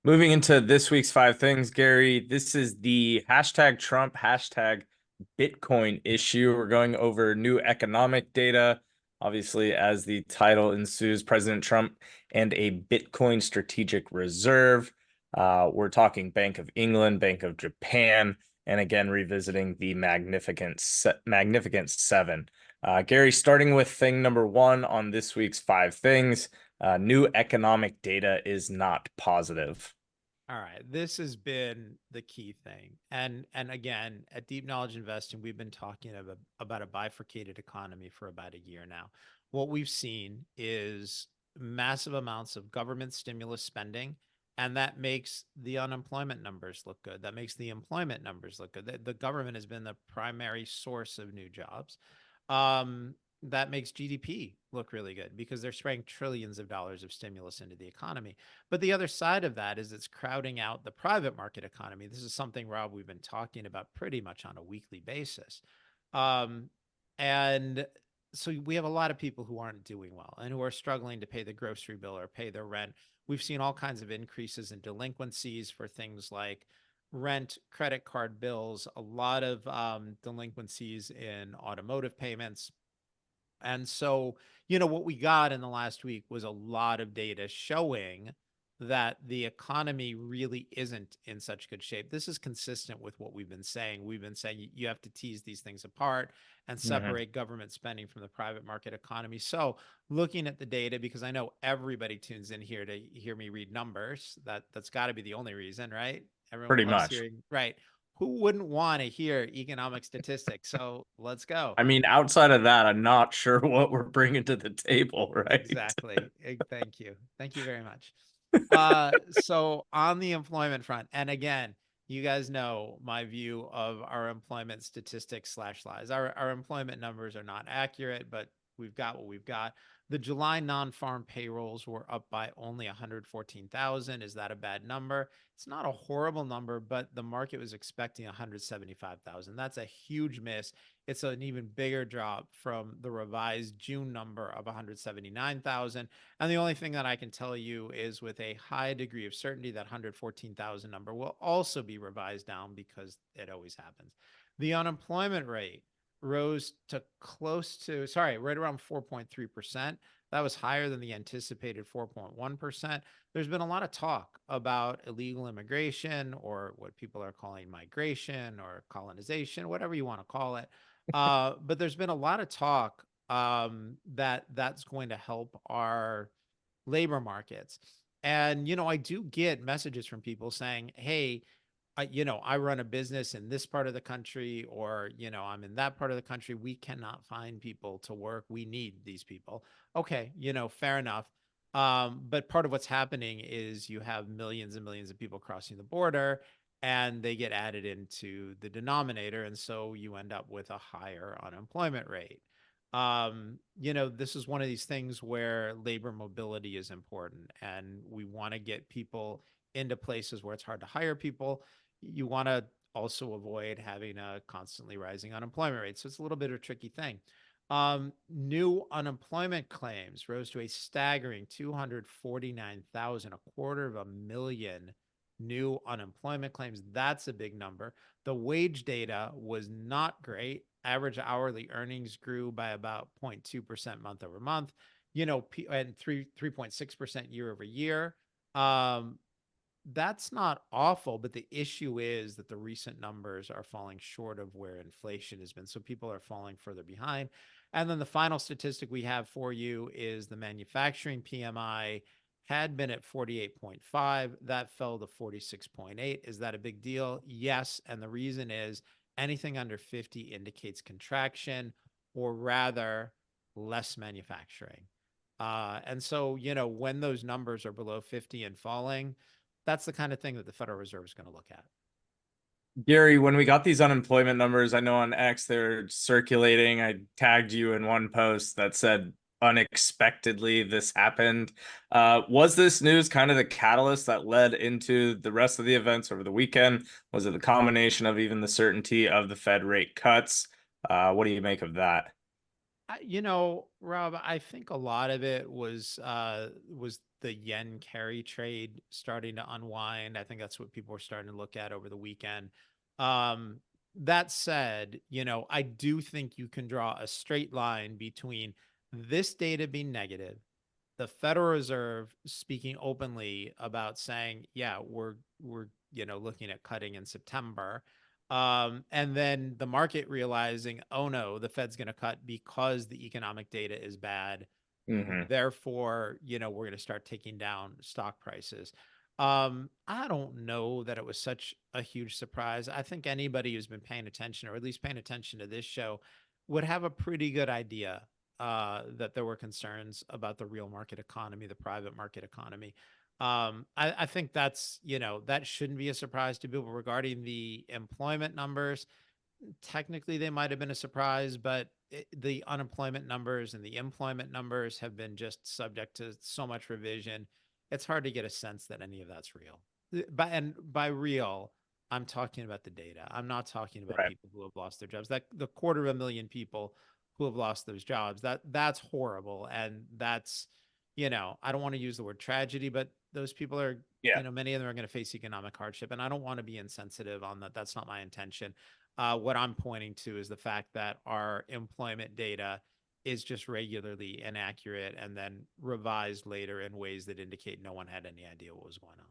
Moving into this week's five things, Gary, this is the hashtag Trump, hashtag Bitcoin issue. We're going over new economic data. Obviously, as the title ensues, President Trump and a Bitcoin strategic reserve. We're talking Bank of England, Bank of Japan, and again, revisiting the Magnificent Seven. Gary, starting with thing number one on this week's five things, new economic data is not positive. All right, this has been the key thing. And again, at Deep Knowledge Investing, we've been talking about a bifurcated economy for about a year now. What we've seen is massive amounts of government stimulus spending, and that makes the unemployment numbers look good. That makes the employment numbers look good. The government has been the primary source of new jobs. Um, that makes GDP look really good because they're spraying trillions of dollars of stimulus into the economy. But the other side of that is it's crowding out the private market economy. This is something, Rob, we've been talking about pretty much on a weekly basis. Um, and so we have a lot of people who aren't doing well and who are struggling to pay the grocery bill or pay their rent. We've seen all kinds of increases in delinquencies for things like rent, credit card bills, a lot of delinquencies in automotive payments. And so, what we got in the last week was a lot of data showing that the economy really isn't in such good shape. This is consistent with what we've been saying. We've been saying you have to tease these things apart and Mhm. separate government spending from the private market economy. So, looking at the data, because I know everybody tunes in here to hear me read numbers, that's got to be the only reason, right? Everyone Pretty loves much. hearing, right? Who wouldn't want to hear economic statistics? So, let's go. I mean, outside of that, I'm not sure what we're bringing to the table, right? Exactly. Thank you. Thank you very much. So on the employment front, and again, you guys know my view of our employment statistics slash lies. Our employment numbers are not accurate, but we've got what we've got. The July non-farm payrolls were up by only 114,000. Is that a bad number? It's not a horrible number, but the market was expecting 175,000. That's a huge miss. It's an even bigger drop from the revised June number of 179,000. And the only thing that I can tell you is with a high degree of certainty that 114,000 number will also be revised down because it always happens. The unemployment rate rose to right around 4.3%. That was higher than the anticipated 4.1%. There's been a lot of talk about illegal immigration or what people are calling migration or colonization, whatever you want to call it. But there's been a lot of talk that that's going to help our labor markets. And, I do get messages from people saying, hey, I run a business in this part of the country, or, I'm in that part of the country. We cannot find people to work. We need these people. Okay, fair enough. But part of what's happening is you have millions and millions of people crossing the border and they get added into the denominator. And so you end up with a higher unemployment rate. This is one of these things where labor mobility is important and we want to get people into places where it's hard to hire people. You want to also avoid having a constantly rising unemployment rate. So it's a little bit of a tricky thing. New unemployment claims rose to a staggering 249,000, a quarter of a million new unemployment claims. That's a big number. The wage data was not great. Average hourly earnings grew by about 0.2% month over month, and 3.6% year over year. Um, that's not awful, but the issue is that the recent numbers are falling short of where inflation has been. So people are falling further behind. And then the final statistic we have for you is the manufacturing PMI had been at 48.5. That fell to 46.8. Is that a big deal? Yes. And the reason is anything under 50 indicates contraction, or rather less manufacturing. And so, when those numbers are below 50 and falling, that's the kind of thing that the Federal Reserve is going to look at. Gary, when we got these unemployment numbers, I know on X they're circulating. I tagged you in one post that said unexpectedly this happened. Was this news kind of the catalyst that led into the rest of the events over the weekend? Was it the combination of even the certainty of the Fed rate cuts? What do you make of that? Rob, I think a lot of it was the yen carry trade starting to unwind. I think that's what people were starting to look at over the weekend. That said, I do think you can draw a straight line between this data being negative, the Federal Reserve speaking openly about saying, yeah, we're looking at cutting in September. And then the market realizing, oh no, the Fed's going to cut because the economic data is bad. Hmm. Therefore, we're going to start taking down stock prices. I don't know that it was such a huge surprise. I think anybody who's been paying attention, or at least paying attention to this show, would have a pretty good idea that there were concerns about the real market economy, the private market economy. I think that's, that shouldn't be a surprise to people. Regarding the employment numbers, technically they might have been a surprise, but the unemployment numbers and the employment numbers have been just subject to so much revision. It's hard to get a sense that any of that's real. And by real, I'm talking about the data. I'm not talking about Right. people who have lost their jobs. That the 250,000 people who have lost those jobs, that's horrible. And that's, I don't want to use the word tragedy, but those people are, Yeah. many of them are going to face economic hardship. And I don't want to be insensitive on that. That's not my intention. What I'm pointing to is the fact that our employment data is just regularly inaccurate and then revised later in ways that indicate no one had any idea what was going on.